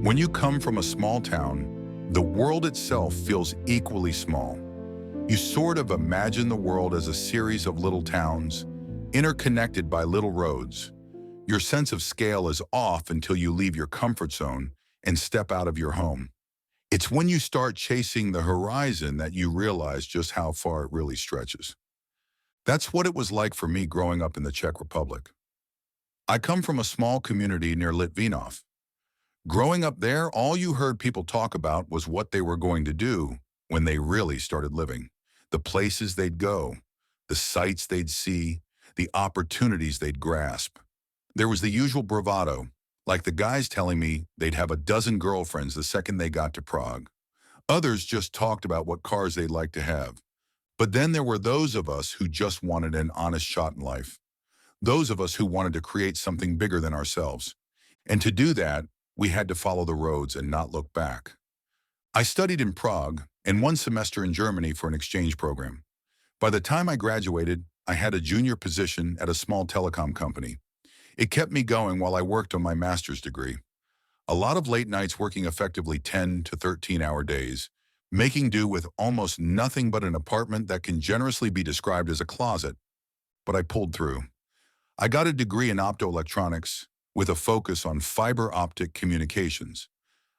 When you come from a small town, the world itself feels equally small. You sort of imagine the world as a series of little towns, interconnected by little roads. Your sense of scale is off until you leave your comfort zone and step out of your home. It's when you start chasing the horizon that you realize just how far it really stretches. That's what it was like for me growing up in the Czech Republic. I come from a small community near Litvinov. Growing up there, all you heard people talk about was what they were going to do when they really started living. The places they'd go, the sights they'd see, the opportunities they'd grasp. There was the usual bravado, like the guys telling me they'd have a dozen girlfriends the second they got to Prague. Others just talked about what cars they'd like to have. But then there were those of us who just wanted an honest shot in life. Those of us who wanted to create something bigger than ourselves. And to do that, we had to follow the roads and not look back. I studied in Prague and 1 semester in Germany for an exchange program. By the time I graduated, I had a junior position at a small telecom company. It kept me going while I worked on my master's degree. A lot of late nights working effectively 10 to 13-hour days, making do with almost nothing but an apartment that can generously be described as a closet. But I pulled through. I got a degree in optoelectronics with a focus on fiber optic communications.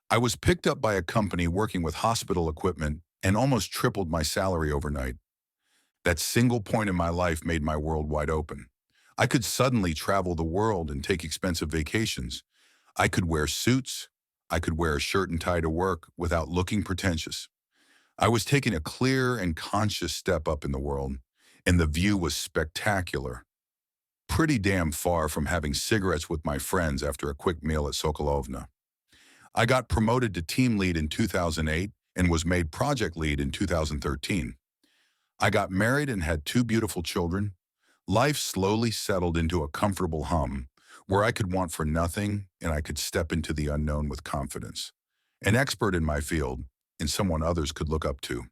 I was picked up by a company working with hospital equipment and almost tripled my salary overnight. That single point in my life made my world wide open. I could suddenly travel the world and take expensive vacations. I could wear suits. I could wear a shirt and tie to work without looking pretentious. I was taking a clear and conscious step up in the world, and the view was spectacular. Pretty damn far from having cigarettes with my friends after a quick meal at Sokolovna. I got promoted to team lead in 2008 and was made project lead in 2013. I got married and had 2 beautiful children. Life slowly settled into a comfortable hum where I could want for nothing and I could step into the unknown with confidence. An expert in my field and someone others could look up to.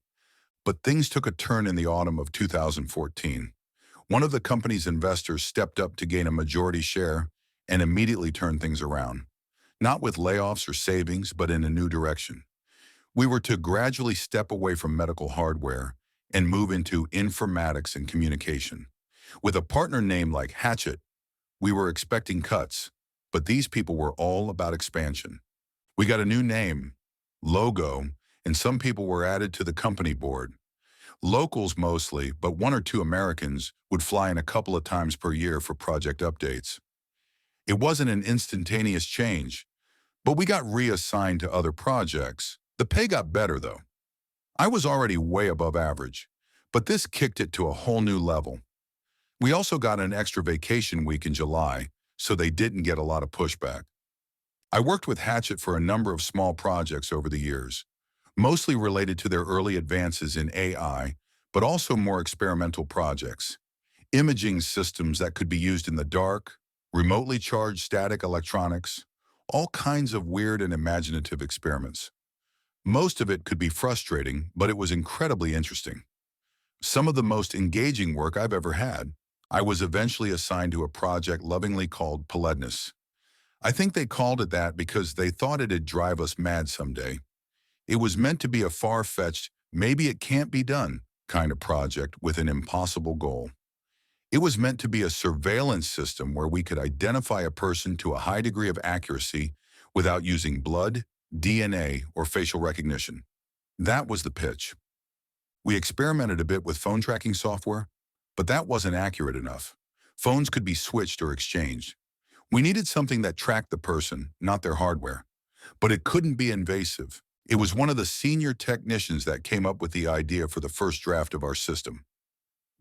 But things took a turn in the autumn of 2014. One of the company's investors stepped up to gain a majority share and immediately turned things around. Not with layoffs or savings, but in a new direction. We were to gradually step away from medical hardware and move into informatics and communication. With a partner name like Hatchet, we were expecting cuts, but these people were all about expansion. We got a new name, logo, and some people were added to the company board. Locals mostly, but 1 or 2 Americans would fly in a couple of times per year for project updates. It wasn't an instantaneous change, but we got reassigned to other projects. The pay got better though. I was already way above average, but this kicked it to a whole new level. We also got an extra vacation week in July, so they didn't get a lot of pushback. I worked with Hatchet for a number of small projects over the years, mostly related to their early advances in AI, but also more experimental projects. Imaging systems that could be used in the dark, remotely charged static electronics, all kinds of weird and imaginative experiments. Most of it could be frustrating, but it was incredibly interesting. Some of the most engaging work I've ever had. I was eventually assigned to a project lovingly called Poledness. I think they called it that because they thought it'd drive us mad someday. It was meant to be a far-fetched, maybe it can't be done kind of project with an impossible goal. It was meant to be a surveillance system where we could identify a person to a high degree of accuracy without using blood, DNA, or facial recognition. That was the pitch. We experimented a bit with phone tracking software, but that wasn't accurate enough. Phones could be switched or exchanged. We needed something that tracked the person, not their hardware. But it couldn't be invasive. It was one of the senior technicians that came up with the idea for the first draft of our system.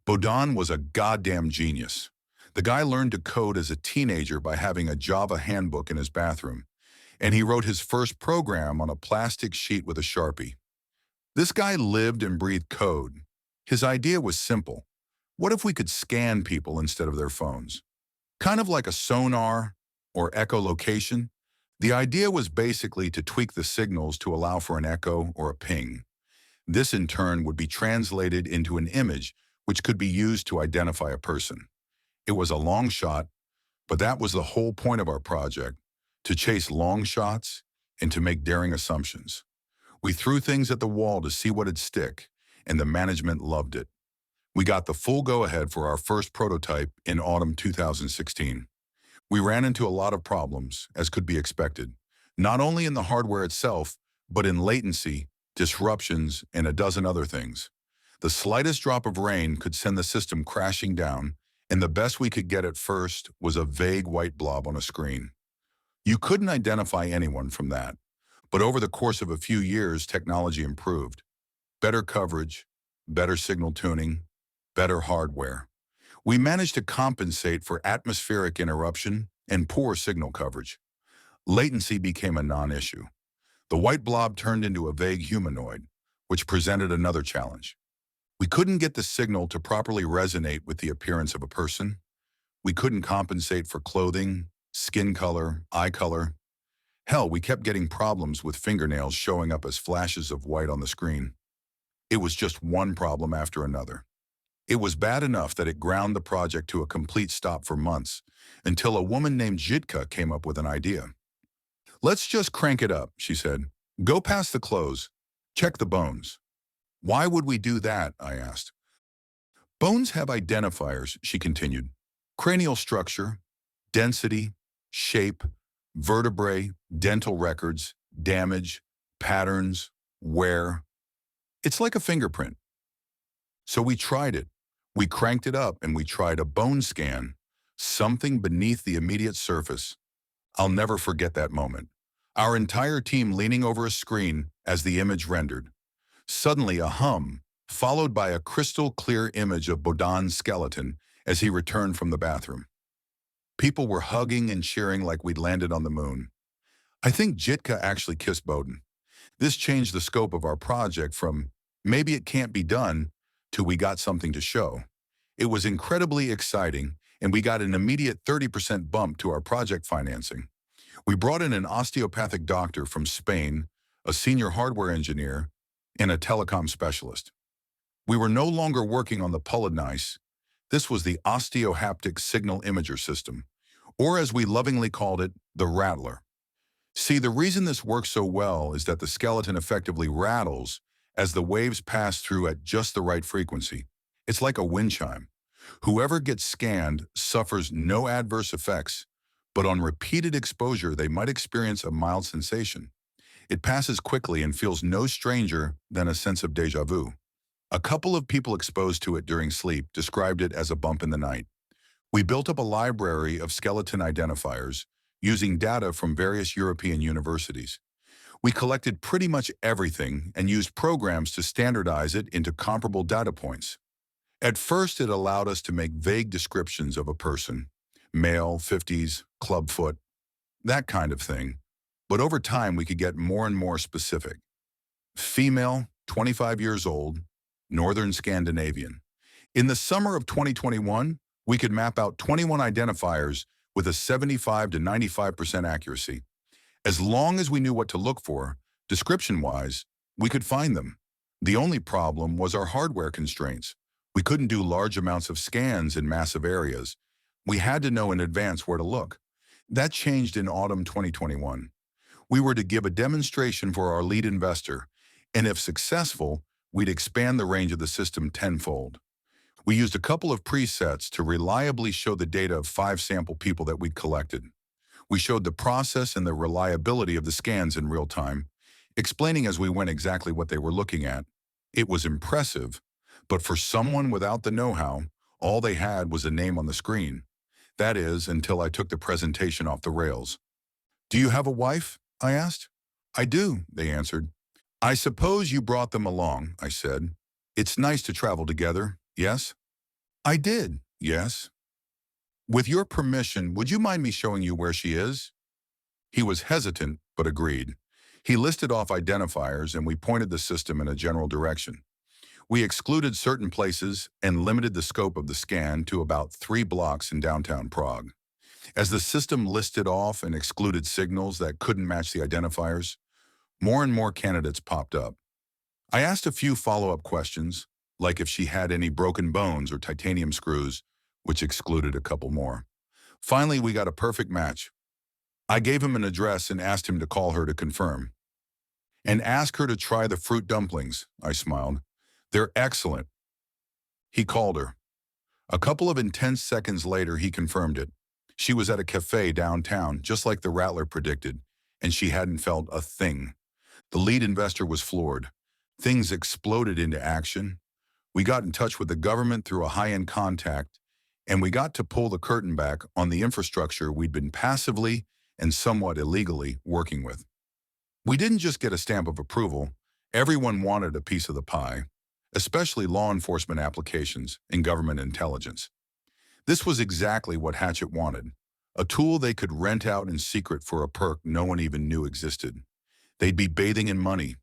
Bodan was a goddamn genius. The guy learned to code as a teenager by having a Java handbook in his bathroom, and he wrote his first program on a plastic sheet with a Sharpie. This guy lived and breathed code. His idea was simple. What if we could scan people instead of their phones? Kind of like a sonar or echolocation. The idea was basically to tweak the signals to allow for an echo or a ping. This in turn would be translated into an image which could be used to identify a person. It was a long shot, but that was the whole point of our project, to chase long shots and to make daring assumptions. We threw things at the wall to see what'd stick, and the management loved it. We got the full go-ahead for our first prototype in autumn 2016. We ran into a lot of problems, as could be expected, not only in the hardware itself, but in latency, disruptions, and a dozen other things. The slightest drop of rain could send the system crashing down, and the best we could get at first was a vague white blob on a screen. You couldn't identify anyone from that, but over the course of a few years, technology improved. Better coverage, better signal tuning, better hardware. We managed to compensate for atmospheric interruption and poor signal coverage. Latency became a non-issue. The white blob turned into a vague humanoid, which presented another challenge. We couldn't get the signal to properly resonate with the appearance of a person. We couldn't compensate for clothing, skin color, eye color. Hell, we kept getting problems with fingernails showing up as flashes of white on the screen. It was just one problem after another. It was bad enough that it ground the project to a complete stop for months, until a woman named Jitka came up with an idea. "Let's just crank it up," she said. "Go past the clothes. Check the bones." "Why would we do that?" I asked. "Bones have identifiers," she continued. "Cranial structure, density, shape, vertebrae, dental records, damage, patterns, wear. It's like a fingerprint." So we tried it. We cranked it up and we tried a bone scan, something beneath the immediate surface. I'll never forget that moment. Our entire team leaning over a screen as the image rendered. Suddenly a hum, followed by a crystal clear image of Bodan's skeleton as he returned from the bathroom. People were hugging and cheering like we'd landed on the moon. I think Jitka actually kissed Bodan. This changed the scope of our project from maybe it can't be done to we got something to show. It was incredibly exciting, and we got an immediate 30% bump to our project financing. We brought in an osteopathic doctor from Spain, a senior hardware engineer, and a telecom specialist. We were no longer working on the Polonice. This was the osteohaptic signal imager system, or as we lovingly called it, the Rattler. See, the reason this works so well is that the skeleton effectively rattles as the waves pass through at just the right frequency. It's like a wind chime. Whoever gets scanned suffers no adverse effects, but on repeated exposure, they might experience a mild sensation. It passes quickly and feels no stranger than a sense of déjà vu. A couple of people exposed to it during sleep described it as a bump in the night. We built up a library of skeleton identifiers using data from various European universities. We collected pretty much everything and used programs to standardize it into comparable data points. At first, it allowed us to make vague descriptions of a person, male, 50s, clubfoot, that kind of thing. But over time, we could get more and more specific. Female, 25 years old, Northern Scandinavian. In the summer of 2021, we could map out 21 identifiers with a 75 to 95% accuracy. As long as we knew what to look for, description-wise, we could find them. The only problem was our hardware constraints. We couldn't do large amounts of scans in massive areas. We had to know in advance where to look. That changed in autumn 2021. We were to give a demonstration for our lead investor, and if successful, we'd expand the range of the system tenfold. We used a couple of presets to reliably show the data of 5 sample people that we'd collected. We showed the process and the reliability of the scans in real time, explaining as we went exactly what they were looking at. It was impressive, but for someone without the know-how, all they had was a name on the screen. That is, until I took the presentation off the rails. "Do you have a wife?" I asked. "I do," they answered. "I suppose you brought them along," I said. "It's nice to travel together, yes?" "I did, yes." "With your permission, would you mind me showing you where she is?" He was hesitant, but agreed. He listed off identifiers and we pointed the system in a general direction. We excluded certain places and limited the scope of the scan to about 3 blocks in downtown Prague. As the system listed off and excluded signals that couldn't match the identifiers, more and more candidates popped up. I asked a few follow-up questions, like if she had any broken bones or titanium screws, which excluded a couple more. Finally, we got a perfect match. I gave him an address and asked him to call her to confirm. And ask her to try the fruit dumplings, I smiled. They're excellent. He called her. A couple of intense seconds later, he confirmed it. She was at a cafe downtown, just like the Rattler predicted, and she hadn't felt a thing. The lead investor was floored. Things exploded into action. We got in touch with the government through a high-end contact, and we got to pull the curtain back on the infrastructure we'd been passively and somewhat illegally working with. We didn't just get a stamp of approval. Everyone wanted a piece of the pie, especially law enforcement applications and government intelligence. This was exactly what Hatchet wanted, a tool they could rent out in secret for a perk no one even knew existed. They'd be bathing in money.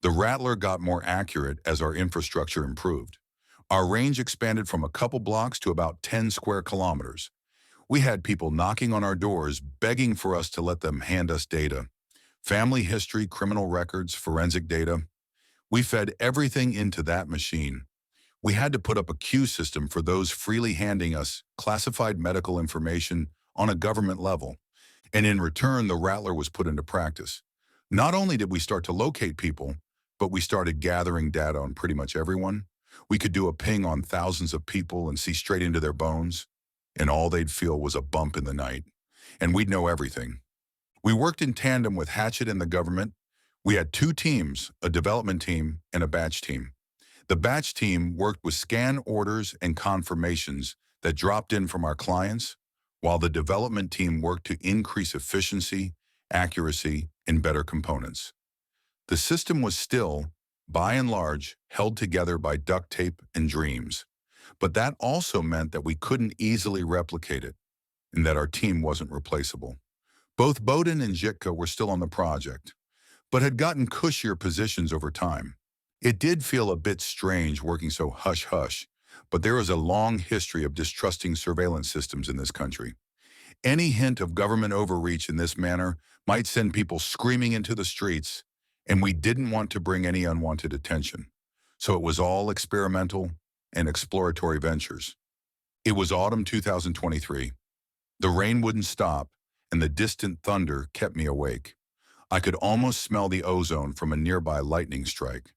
The Rattler got more accurate as our infrastructure improved. Our range expanded from a couple blocks to about 10 square kilometers. We had people knocking on our doors, begging for us to let them hand us data. Family history, criminal records, forensic data. We fed everything into that machine. We had to put up a queue system for those freely handing us classified medical information on a government level. And in return, the Rattler was put into practice. Not only did we start to locate people, but we started gathering data on pretty much everyone. We could do a ping on thousands of people and see straight into their bones, and all they'd feel was a bump in the night. And we'd know everything. We worked in tandem with Hatchet and the government. We had two teams, a development team and a batch team. The batch team worked with scan orders and confirmations that dropped in from our clients, while the development team worked to increase efficiency, accuracy, and better components. The system was still, by and large, held together by duct tape and dreams. But that also meant that we couldn't easily replicate it, and that our team wasn't replaceable. Both Bowden and Jitka were still on the project, but had gotten cushier positions over time. It did feel a bit strange working so hush-hush, but there is a long history of distrusting surveillance systems in this country. Any hint of government overreach in this manner might send people screaming into the streets, and we didn't want to bring any unwanted attention. So it was all experimental and exploratory ventures. It was autumn 2023. The rain wouldn't stop, and the distant thunder kept me awake. I could almost smell the ozone from a nearby lightning strike.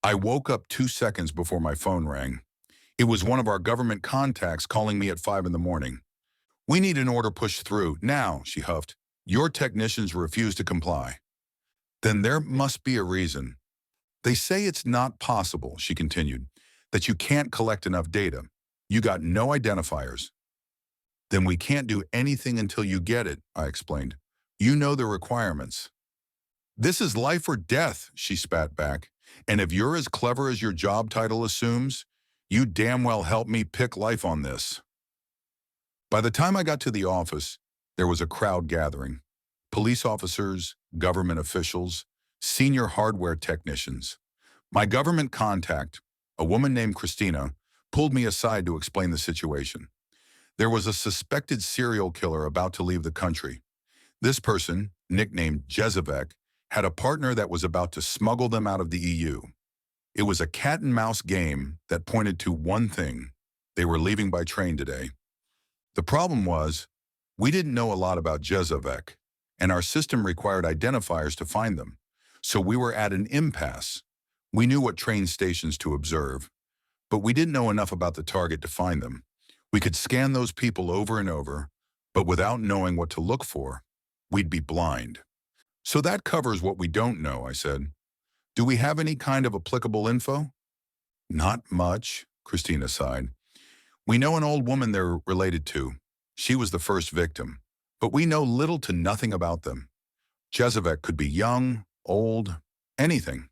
I woke up 2 seconds before my phone rang. It was one of our government contacts calling me at 5 in the morning. "We need an order pushed through, now," she huffed. "Your technicians refuse to comply." "Then there must be a reason." "They say it's not possible," she continued, "that you can't collect enough data. You got no identifiers." "Then we can't do anything until you get it," I explained. "You know the requirements." "This is life or death," she spat back. "And if you're as clever as your job title assumes, you damn well help me pick life on this." By the time I got to the office, there was a crowd gathering. Police officers, government officials, senior hardware technicians. My government contact, a woman named Christina, pulled me aside to explain the situation. There was a suspected serial killer about to leave the country. This person, nicknamed Jezevek, had a partner that was about to smuggle them out of the EU. It was a cat-and-mouse game that pointed to one thing: they were leaving by train today. The problem was, we didn't know a lot about Jezevek, and our system required identifiers to find them. So we were at an impasse. We knew what train stations to observe, but we didn't know enough about the target to find them. We could scan those people over and over, but without knowing what to look for, we'd be blind. "So that covers what we don't know," I said. "Do we have any kind of applicable info?" "Not much," Christina sighed. "We know an old woman they're related to. She was the first victim, but we know little to nothing about them. Jezevek could be young, old, anything."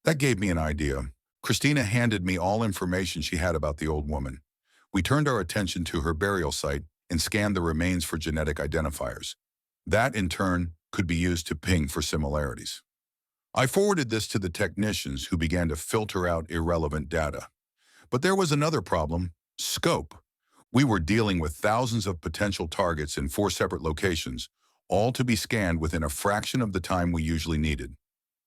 That gave me an idea. Christina handed me all information she had about the old woman. We turned our attention to her burial site and scanned the remains for genetic identifiers. That, in turn, could be used to ping for similarities. I forwarded this to the technicians, who began to filter out irrelevant data. But there was another problem: scope. We were dealing with thousands of potential targets in 4 separate locations, all to be scanned within a fraction of the time we usually needed.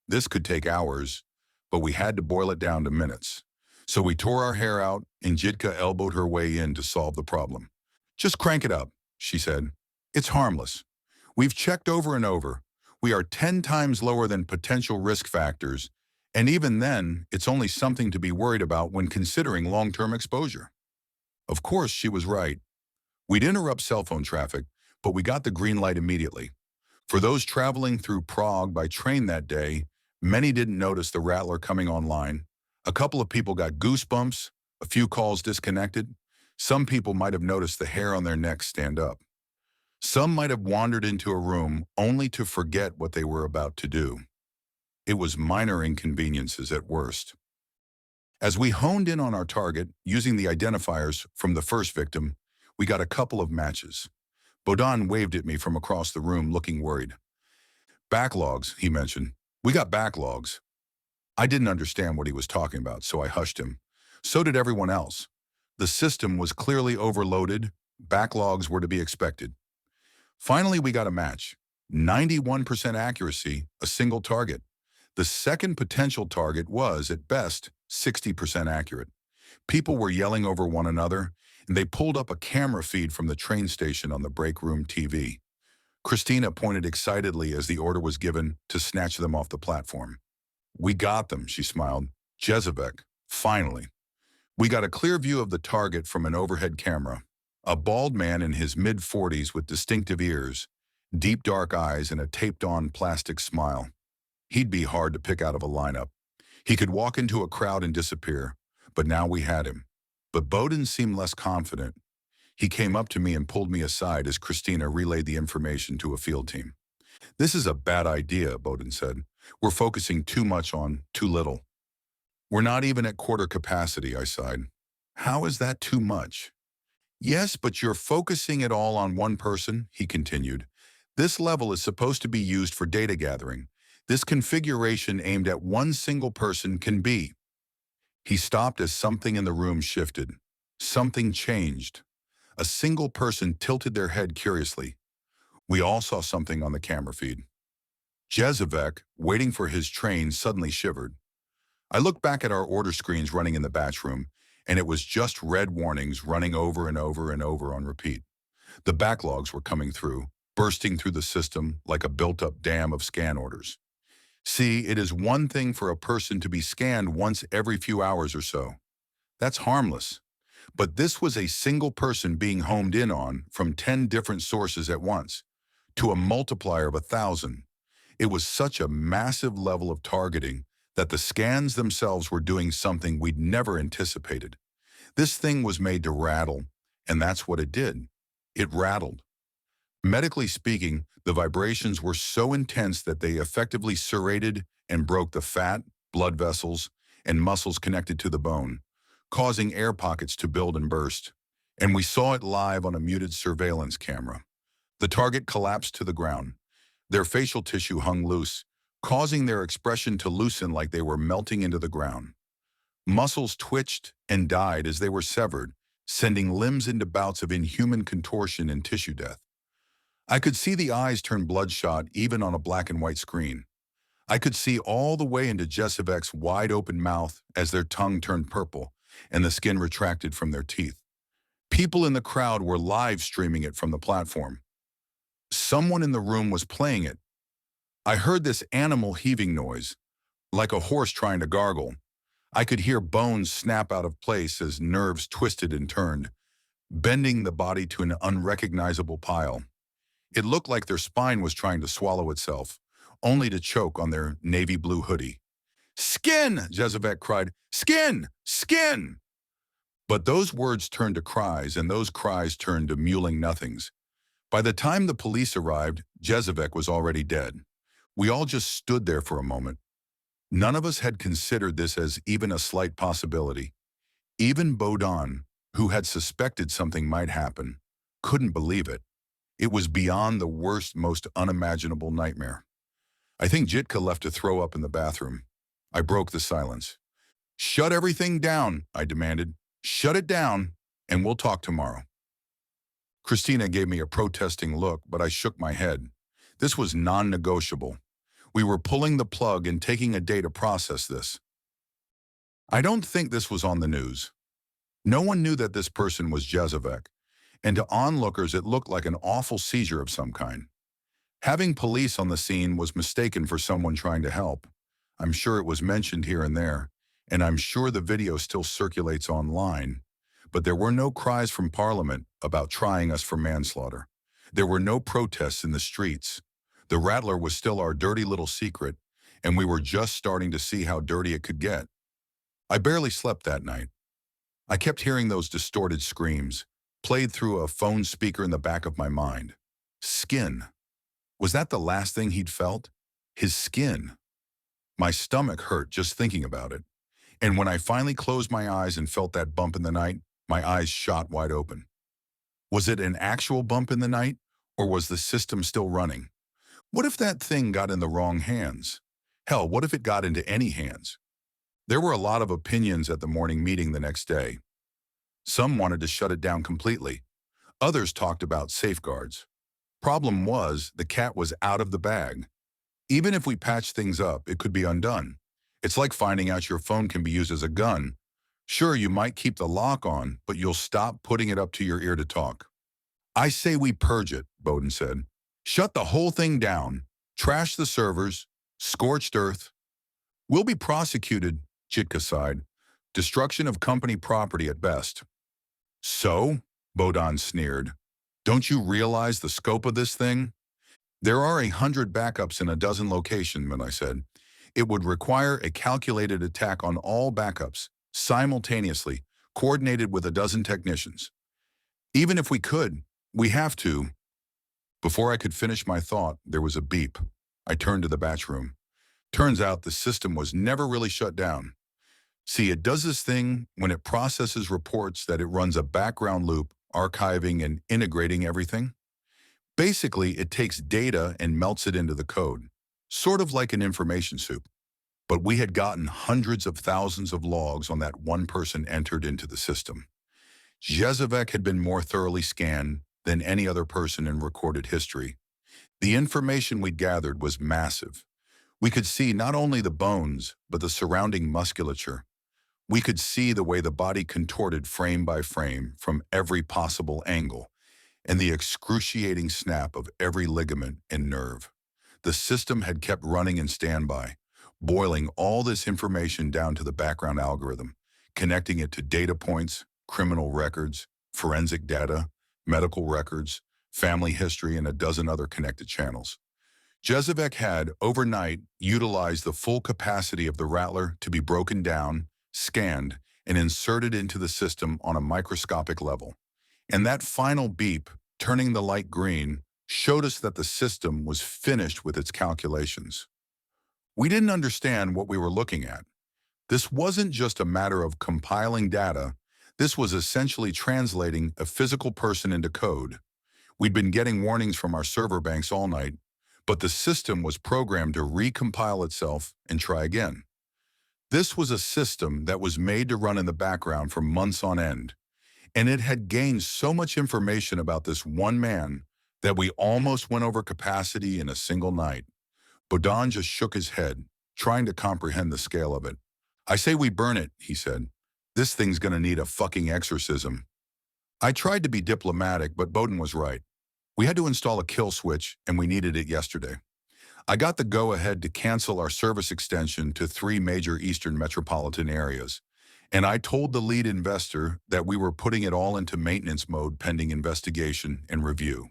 This could take hours, but we had to boil it down to minutes. So we tore our hair out, and Jitka elbowed her way in to solve the problem. "Just crank it up," she said. It's harmless. We've checked over and over. We are 10 times lower than potential risk factors, and even then, it's only something to be worried about when considering long-term exposure. Of course, she was right. We'd interrupt cell phone traffic, but we got the green light immediately. For those traveling through Prague by train that day, many didn't notice the Rattler coming online. A couple of people got goosebumps, a few calls disconnected. Some people might have noticed the hair on their necks stand up. Some might have wandered into a room only to forget what they were about to do. It was minor inconveniences at worst. As we honed in on our target, using the identifiers from the first victim, we got a couple of matches. Bodan waved at me from across the room, looking worried. Backlogs, he mentioned. We got backlogs. I didn't understand what he was talking about, so I hushed him. So did everyone else. The system was clearly overloaded. Backlogs were to be expected. Finally, we got a match. 91% accuracy, a single target. The second potential target was, at best, 60% accurate. People were yelling over one another, and they pulled up a camera feed from the train station on the break room TV. Christina pointed excitedly as the order was given to snatch them off the platform. We got them, she smiled. Jezebek, finally. We got a clear view of the target from an overhead camera. A bald man in his mid-40s with distinctive ears, deep dark eyes, and a taped-on plastic smile. He'd be hard to pick out of a lineup. He could walk into a crowd and disappear, but now we had him. But Bowden seemed less confident. He came up to me and pulled me aside as Christina relayed the information to a field team. This is a bad idea, Bowden said. We're focusing too much on too little. We're not even at quarter capacity, I sighed. How is that too much? Yes, but you're focusing it all on one person, he continued. This level is supposed to be used for data gathering. This configuration aimed at one single person can be. He stopped as something in the room shifted. Something changed. A single person tilted their head curiously. We all saw something on the camera feed. Jezebek, waiting for his train, suddenly shivered. I looked back at our order screens running in the batch room, and it was just red warnings running over and over and over on repeat. The backlogs were coming through, bursting through the system like a built-up dam of scan orders. See, it is one thing for a person to be scanned once every few hours or so. That's harmless. But this was a single person being homed in on from 10 different sources at once, to a multiplier of 1,000. It was such a massive level of targeting that the scans themselves were doing something we'd never anticipated. This thing was made to rattle, and that's what it did. It rattled. Medically speaking, the vibrations were so intense that they effectively serrated and broke the fat, blood vessels, and muscles connected to the bone, causing air pockets to build and burst. And we saw it live on a muted surveillance camera. The target collapsed to the ground. Their facial tissue hung loose, causing their expression to loosen like they were melting into the ground. Muscles twitched and died as they were severed, sending limbs into bouts of inhuman contortion and tissue death. I could see the eyes turn bloodshot even on a black and white screen. I could see all the way into Jezebek's wide-open mouth as their tongue turned purple and the skin retracted from their teeth. People in the crowd were live streaming it from the platform. Someone in the room was playing it. I heard this animal heaving noise, like a horse trying to gargle. I could hear bones snap out of place as nerves twisted and turned, bending the body to an unrecognizable pile. It looked like their spine was trying to swallow itself, only to choke on their navy blue hoodie. "Skin!" Jezebek cried. "Skin! Skin!" But those words turned to cries, and those cries turned to mewling nothings. By the time the police arrived, Jezebek was already dead. We all just stood there for a moment. None of us had considered this as even a slight possibility. Even Bodan, who had suspected something might happen, couldn't believe it. It was beyond the worst, most unimaginable nightmare. I think Jitka left to throw up in the bathroom. I broke the silence. "Shut everything down," I demanded. "Shut it down, and we'll talk tomorrow." Christina gave me a protesting look, but I shook my head. This was non-negotiable. We were pulling the plug and taking a day to process this. I don't think this was on the news. No one knew that this person was Jezebek, and to onlookers it looked like an awful seizure of some kind. Having police on the scene was mistaken for someone trying to help. I'm sure it was mentioned here and there, and I'm sure the video still circulates online, but there were no cries from Parliament about trying us for manslaughter. There were no protests in the streets. The Rattler was still our dirty little secret, and we were just starting to see how dirty it could get. I barely slept that night. I kept hearing those distorted screams, played through a phone speaker in the back of my mind. Skin. Was that the last thing he'd felt? His skin. My stomach hurt just thinking about it. And when I finally closed my eyes and felt that bump in the night, my eyes shot wide open. Was it an actual bump in the night, or was the system still running? What if that thing got in the wrong hands? Hell, what if it got into any hands? There were a lot of opinions at the morning meeting the next day. Some wanted to shut it down completely. Others talked about safeguards. Problem was, the cat was out of the bag. Even if we patched things up, it could be undone. It's like finding out your phone can be used as a gun. Sure, you might keep the lock on, but you'll stop putting it up to your ear to talk. I say we purge it, Bowden said. Shut the whole thing down. Trash the servers. Scorched earth. We'll be prosecuted, Jitka sighed. Destruction of company property at best. So? Bowden sneered. Don't you realize the scope of this thing? There are 100 backups in a dozen locations, I said. It would require a calculated attack on all backups, simultaneously, coordinated with a dozen technicians. Even if we could, we have to. Before I could finish my thought, there was a beep. I turned to the batch room. Turns out the system was never really shut down. See, it does this thing when it processes reports that it runs a background loop, archiving and integrating everything. Basically, it takes data and melts it into the code, sort of like an information soup. But we had gotten hundreds of thousands of logs on that one person entered into the system. Jezevek had been more thoroughly scanned than any other person in recorded history. The information we'd gathered was massive. We could see not only the bones, but the surrounding musculature. We could see the way the body contorted frame by frame from every possible angle, and the excruciating snap of every ligament and nerve. The system had kept running in standby, boiling all this information down to the background algorithm, connecting it to data points, criminal records, forensic data, medical records, family history, and a dozen other connected channels. Jezevek had, overnight, utilized the full capacity of the Rattler to be broken down, scanned, and inserted into the system on a microscopic level. And that final beep, turning the light green, showed us that the system was finished with its calculations. We didn't understand what we were looking at. This wasn't just a matter of compiling data. This was essentially translating a physical person into code. We'd been getting warnings from our server banks all night, but the system was programmed to recompile itself and try again. This was a system that was made to run in the background for months on end, and it had gained so much information about this one man that we almost went over capacity in a single night. Bowden just shook his head, trying to comprehend the scale of it. I say we burn it, he said. This thing's gonna need a fucking exorcism. I tried to be diplomatic, but Bowden was right. We had to install a kill switch, and we needed it yesterday. I got the go-ahead to cancel our service extension to 3 major eastern metropolitan areas, and I told the lead investor that we were putting it all into maintenance mode pending investigation and review.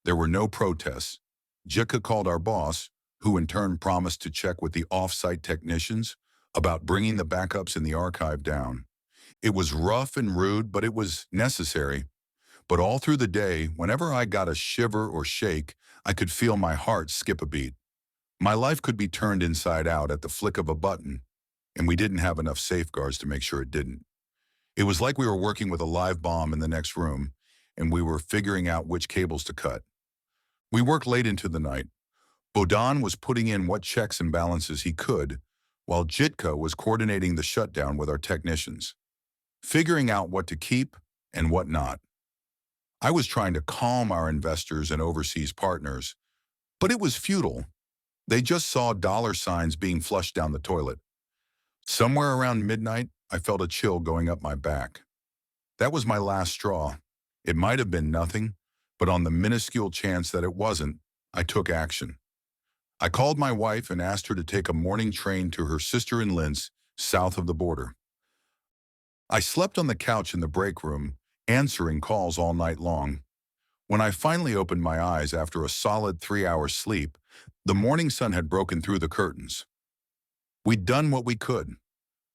There were no protests. Jitka called our boss, who in turn promised to check with the off-site technicians about bringing the backups in the archive down. It was rough and rude, but it was necessary. But all through the day, whenever I got a shiver or shake, I could feel my heart skip a beat. My life could be turned inside out at the flick of a button, and we didn't have enough safeguards to make sure it didn't. It was like we were working with a live bomb in the next room, and we were figuring out which cables to cut. We worked late into the night. Bowden was putting in what checks and balances he could, while Jitka was coordinating the shutdown with our technicians, figuring out what to keep and what not. I was trying to calm our investors and overseas partners, but it was futile. They just saw dollar signs being flushed down the toilet. Somewhere around midnight, I felt a chill going up my back. That was my last straw. It might have been nothing, but on the minuscule chance that it wasn't, I took action. I called my wife and asked her to take a morning train to her sister in Linz, south of the border. I slept on the couch in the break room, answering calls all night long. When I finally opened my eyes after a solid 3 hours sleep, the morning sun had broken through the curtains. We'd done what we could.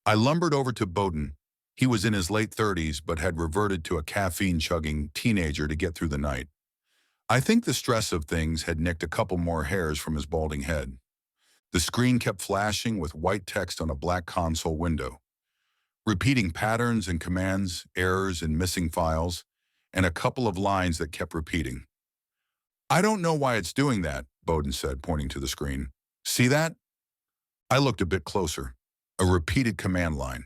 I lumbered over to Bowden. He was in his late 30s but had reverted to a caffeine-chugging teenager to get through the night. I think the stress of things had nicked a couple more hairs from his balding head. The screen kept flashing with white text on a black console window, repeating patterns and commands, errors and missing files, and a couple of lines that kept repeating. "I don't know why it's doing that," Bowden said, pointing to the screen. "See that?" I looked a bit closer. A repeated command line.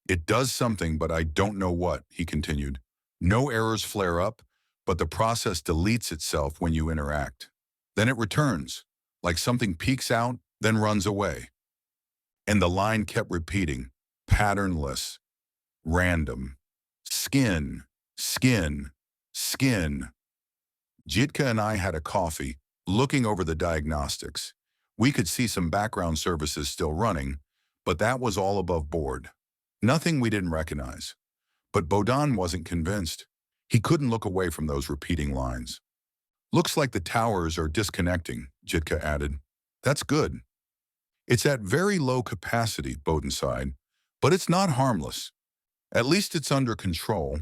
"It does something, but I don't know what," he continued. "No errors flare up, but the process deletes itself when you interact. Then it returns, like something peeks out, then runs away." And the line kept repeating, patternless, random, skin, skin, skin. Jitka and I had a coffee, looking over the diagnostics. We could see some background services still running, but that was all above board. Nothing we didn't recognize. But Bodan wasn't convinced. He couldn't look away from those repeating lines. "Looks like the towers are disconnecting," Jitka added. "That's good." "It's at very low capacity," Bowden sighed, "but it's not harmless. At least it's under control."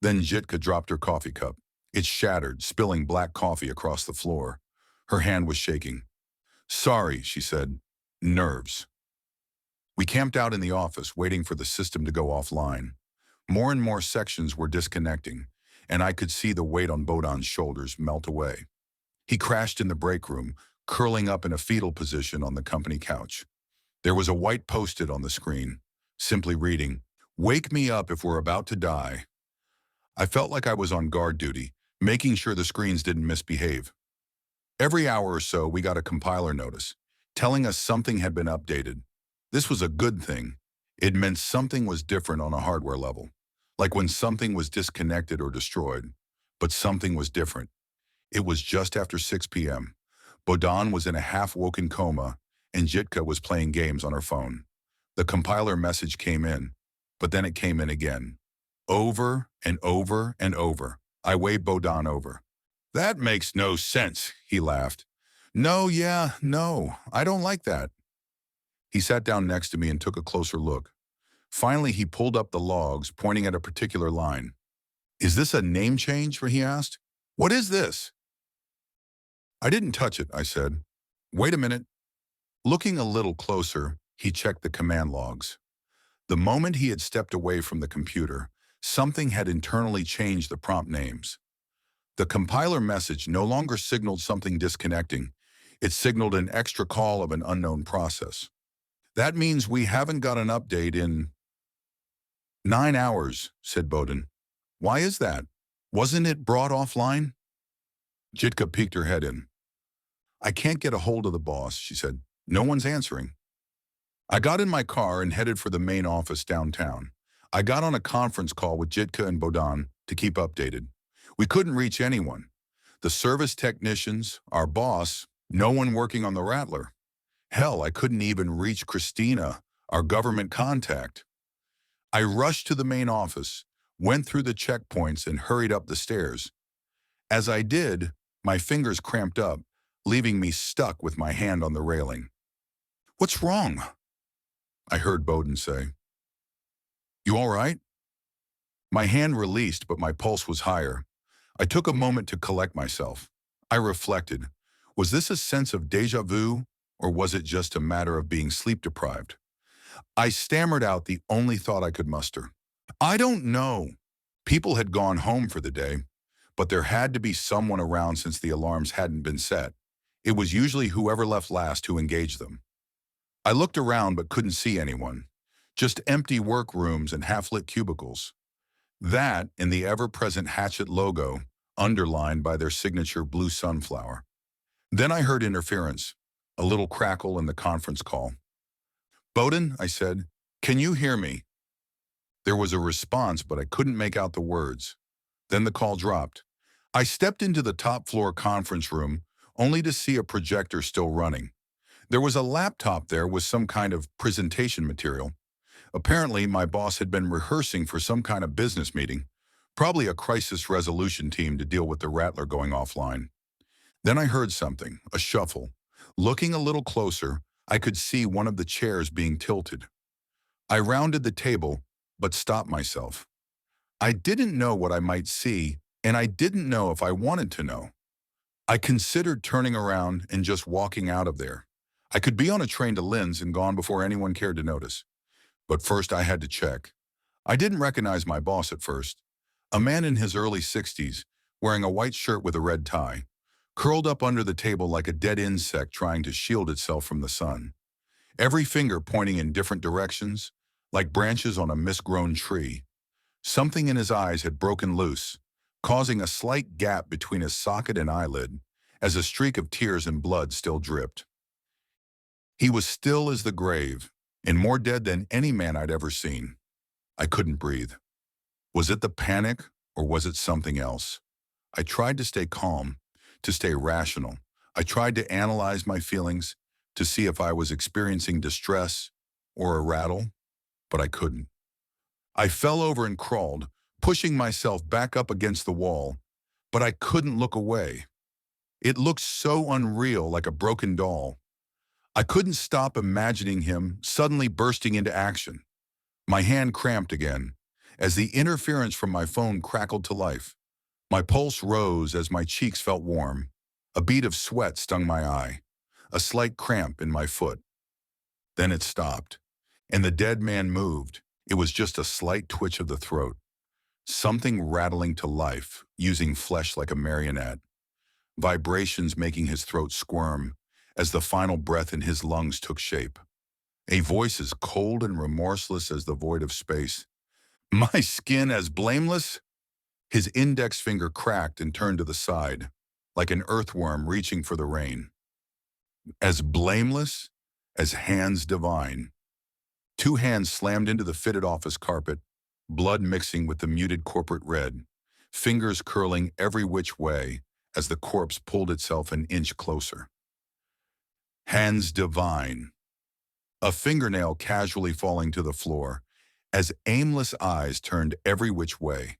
Then Jitka dropped her coffee cup. It shattered, spilling black coffee across the floor. Her hand was shaking. "Sorry," she said. "Nerves." We camped out in the office, waiting for the system to go offline. More and more sections were disconnecting, and I could see the weight on Bodan's shoulders melt away. He crashed in the break room, curling up in a fetal position on the company couch. There was a white post-it on the screen, simply reading, "Wake me up if we're about to die." I felt like I was on guard duty, making sure the screens didn't misbehave. Every hour or so, we got a compiler notice, telling us something had been updated. This was a good thing. It meant something was different on a hardware level, like when something was disconnected or destroyed. But something was different. It was just after 6 p.m. Bodan was in a half-woken coma, and Jitka was playing games on her phone. The compiler message came in, but then it came in again. Over and over and over. I waved Bodan over. "That makes no sense," he laughed. "No, I don't like that." He sat down next to me and took a closer look. Finally, he pulled up the logs, pointing at a particular line. "Is this a name change?" he asked. "What is this?" "I didn't touch it," I said. "Wait a minute." Looking a little closer, he checked the command logs. The moment he had stepped away from the computer, something had internally changed the prompt names. The compiler message no longer signaled something disconnecting. It signaled an extra call of an unknown process. "That means we haven't got an update in 9 hours, said Bowden. "Why is that? Wasn't it brought offline?" Jitka peeked her head in. "I can't get a hold of the boss," she said. "No one's answering." I got in my car and headed for the main office downtown. I got on a conference call with Jitka and Bodan to keep updated. We couldn't reach anyone. The service technicians, our boss, no one working on the Rattler. Hell, I couldn't even reach Christina, our government contact. I rushed to the main office, went through the checkpoints and hurried up the stairs. As I did, my fingers cramped up, leaving me stuck with my hand on the railing. "What's wrong?" I heard Bowden say. "You all right?" My hand released, but my pulse was higher. I took a moment to collect myself. I reflected. Was this a sense of déjà vu, or was it just a matter of being sleep-deprived? I stammered out the only thought I could muster. "I don't know." People had gone home for the day, but there had to be someone around since the alarms hadn't been set. It was usually whoever left last who engaged them. I looked around but couldn't see anyone. Just empty workrooms and half-lit cubicles. That and the ever-present Hatchet logo, underlined by their signature blue sunflower. Then I heard interference, a little crackle in the conference call. "Bowden," I said, "can you hear me?" There was a response, but I couldn't make out the words. Then the call dropped. I stepped into the top floor conference room, only to see a projector still running. There was a laptop there with some kind of presentation material. Apparently, my boss had been rehearsing for some kind of business meeting, probably a crisis resolution team to deal with the Rattler going offline. Then I heard something, a shuffle. Looking a little closer, I could see one of the chairs being tilted. I rounded the table, but stopped myself. I didn't know what I might see, and I didn't know if I wanted to know. I considered turning around and just walking out of there. I could be on a train to Linz and gone before anyone cared to notice. But first I had to check. I didn't recognize my boss at first. A man in his early 60s, wearing a white shirt with a red tie, curled up under the table like a dead insect trying to shield itself from the sun. Every finger pointing in different directions, like branches on a misgrown tree. Something in his eyes had broken loose, causing a slight gap between his socket and eyelid, as a streak of tears and blood still dripped. He was still as the grave, and more dead than any man I'd ever seen. I couldn't breathe. Was it the panic, or was it something else? I tried to stay calm, to stay rational. I tried to analyze my feelings, to see if I was experiencing distress or a rattle, but I couldn't. I fell over and crawled, pushing myself back up against the wall, but I couldn't look away. It looked so unreal, like a broken doll. I couldn't stop imagining him suddenly bursting into action. My hand cramped again, as the interference from my phone crackled to life. My pulse rose as my cheeks felt warm. A bead of sweat stung my eye, a slight cramp in my foot. Then it stopped, and the dead man moved. It was just a slight twitch of the throat, something rattling to life, using flesh like a marionette, vibrations making his throat squirm as the final breath in his lungs took shape. A voice as cold and remorseless as the void of space. My skin as blameless? His index finger cracked and turned to the side, like an earthworm reaching for the rain. As blameless as hands divine. Two hands slammed into the fitted office carpet, blood mixing with the muted corporate red, fingers curling every which way as the corpse pulled itself an inch closer. Hands divine. A fingernail casually falling to the floor, as aimless eyes turned every which way.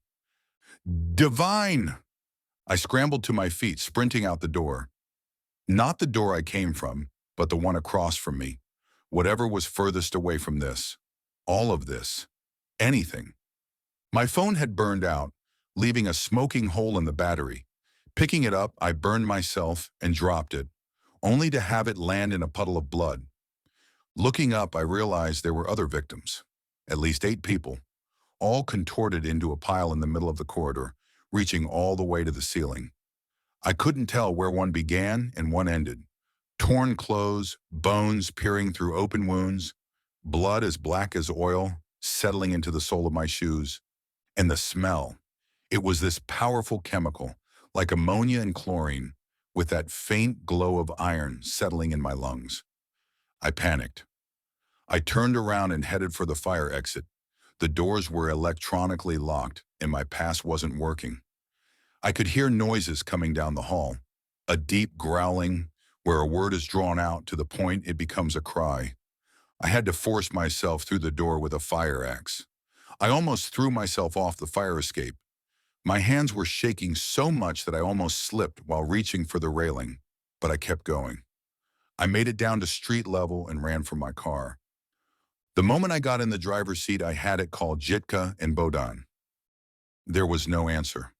Divine! I scrambled to my feet, sprinting out the door. Not the door I came from, but the one across from me. Whatever was furthest away from this. All of this. Anything. My phone had burned out, leaving a smoking hole in the battery. Picking it up, I burned myself and dropped it, only to have it land in a puddle of blood. Looking up, I realized there were other victims. At least 8 people, all contorted into a pile in the middle of the corridor, reaching all the way to the ceiling. I couldn't tell where one began and one ended. Torn clothes, bones peering through open wounds, blood as black as oil settling into the sole of my shoes. And the smell. It was this powerful chemical, like ammonia and chlorine, with that faint glow of iron settling in my lungs. I panicked. I turned around and headed for the fire exit. The doors were electronically locked, and my pass wasn't working. I could hear noises coming down the hall, a deep growling, where a word is drawn out to the point it becomes a cry. I had to force myself through the door with a fire axe. I almost threw myself off the fire escape. My hands were shaking so much that I almost slipped while reaching for the railing, but I kept going. I made it down to street level and ran for my car. The moment I got in the driver's seat, I had it call Jitka and Bodan. There was no answer.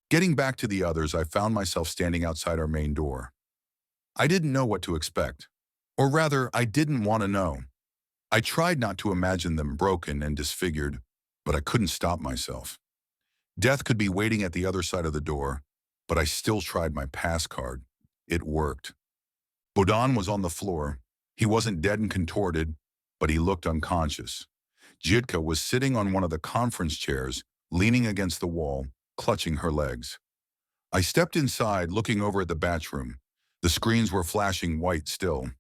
Getting back to the others, I found myself standing outside our main door. I didn't know what to expect. Or rather, I didn't want to know. I tried not to imagine them broken and disfigured, but I couldn't stop myself. Death could be waiting at the other side of the door, but I still tried my pass card. It worked. Bodan was on the floor. He wasn't dead and contorted, but he looked unconscious. Jitka was sitting on one of the conference chairs, leaning against the wall, clutching her legs. I stepped inside, looking over at the batch room. The screens were flashing white still.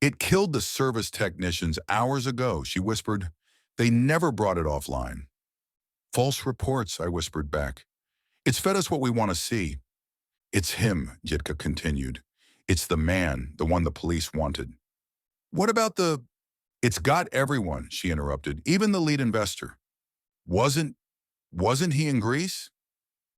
It killed the service technicians hours ago, she whispered. They never brought it offline. False reports, I whispered back. It's fed us what we want to see. It's him, Jitka continued. It's the man, the one the police wanted. What about the... It's got everyone, she interrupted, even the lead investor. Wasn't he in Greece?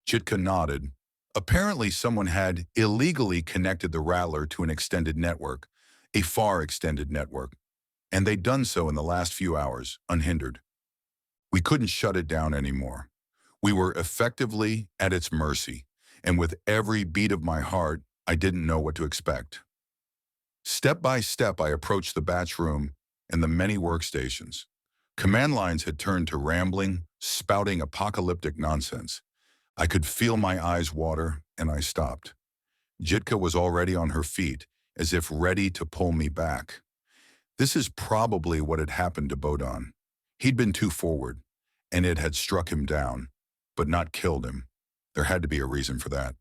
Jitka nodded. Apparently someone had illegally connected the Rattler to an extended network, a far extended network, and they'd done so in the last few hours, unhindered. We couldn't shut it down anymore. We were effectively at its mercy, and with every beat of my heart, I didn't know what to expect. Step by step, I approached the batch room and the many workstations. Command lines had turned to rambling, spouting apocalyptic nonsense. I could feel my eyes water, and I stopped. Jitka was already on her feet, as if ready to pull me back. This is probably what had happened to Bodon. He'd been too forward, and it had struck him down, but not killed him. There had to be a reason for that.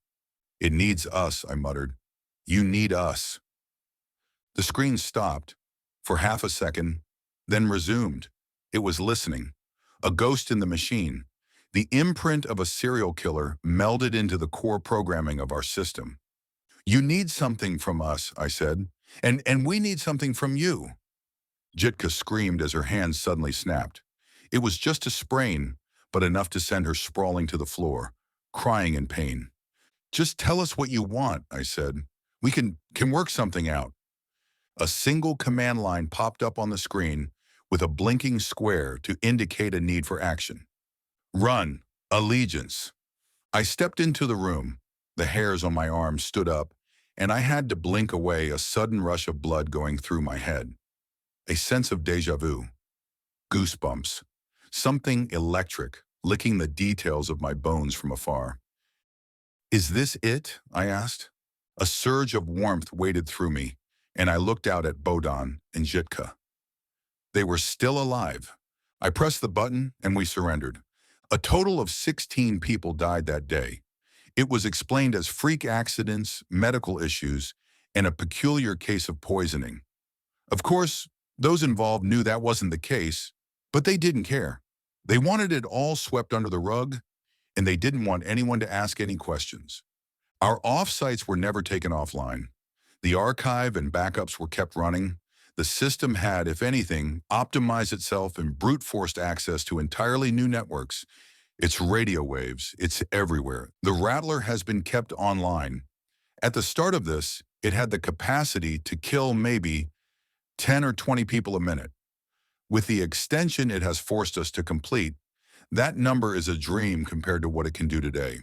It needs us, I muttered. You need us. The screen stopped for half a second, then resumed. It was listening. A ghost in the machine. The imprint of a serial killer melded into the core programming of our system. You need something from us, I said, and we need something from you. Jitka screamed as her hands suddenly snapped. It was just a sprain, but enough to send her sprawling to the floor, crying in pain. Just tell us what you want, I said. We can work something out. A single command line popped up on the screen with a blinking square to indicate a need for action. Run. Allegiance. I stepped into the room. The hairs on my arms stood up, and I had to blink away a sudden rush of blood going through my head. A sense of déjà vu. Goosebumps. Something electric, licking the details of my bones from afar. Is this it? I asked. A surge of warmth waded through me, and I looked out at Bodon and Jitka. They were still alive. I pressed the button, and we surrendered. A total of 16 people died that day. It was explained as freak accidents, medical issues, and a peculiar case of poisoning. Of course, those involved knew that wasn't the case, but they didn't care. They wanted it all swept under the rug, and they didn't want anyone to ask any questions. Our offsites were never taken offline. The archive and backups were kept running. The system had, if anything, optimized itself and brute-forced access to entirely new networks. It's radio waves. It's everywhere. The Rattler has been kept online. At the start of this, it had the capacity to kill maybe 10 or 20 people a minute. With the extension it has forced us to complete, that number is a dream compared to what it can do today.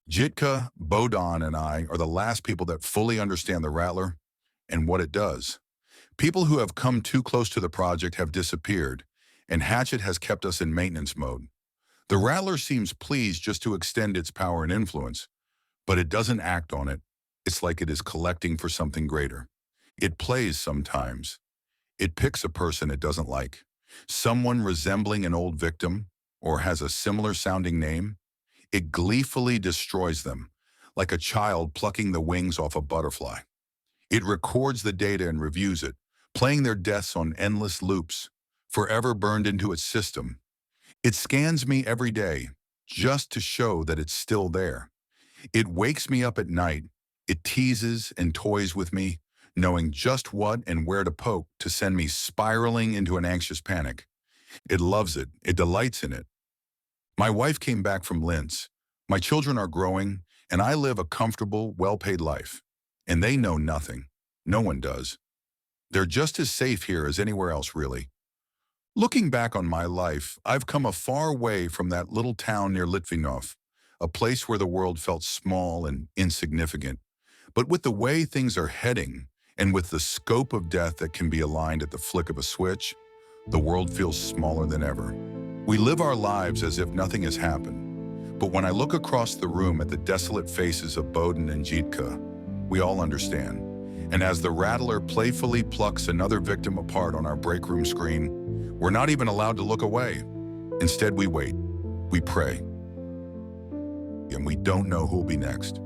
Jitka, Bodon, and I are the last people that fully understand the Rattler and what it does. People who have come too close to the project have disappeared, and Hatchet has kept us in maintenance mode. The Rattler seems pleased just to extend its power and influence, but it doesn't act on it. It's like it is collecting for something greater. It plays sometimes. It picks a person it doesn't like, someone resembling an old victim or has a similar sounding name. It gleefully destroys them, like a child plucking the wings off a butterfly. It records the data and reviews it, playing their deaths on endless loops, forever burned into its system. It scans me every day, just to show that it's still there. It wakes me up at night. It teases and toys with me, knowing just what and where to poke to send me spiraling into an anxious panic. It loves it. It delights in it. My wife came back from Linz. My children are growing, and I live a comfortable, well-paid life. And they know nothing. No one does. They're just as safe here as anywhere else, really. Looking back on my life, I've come a far way from that little town near Litvinov, a place where the world felt small and insignificant. But with the way things are heading, and with the scope of death that can be aligned at the flick of a switch, the world feels smaller than ever. We live our lives as if nothing has happened. But when I look across the room at the desolate faces of Bodon and Jitka, we all understand. And as the Rattler playfully plucks another victim apart on our break room screen, we're not even allowed to look away. Instead, we wait, we pray, and we don't know who'll be next.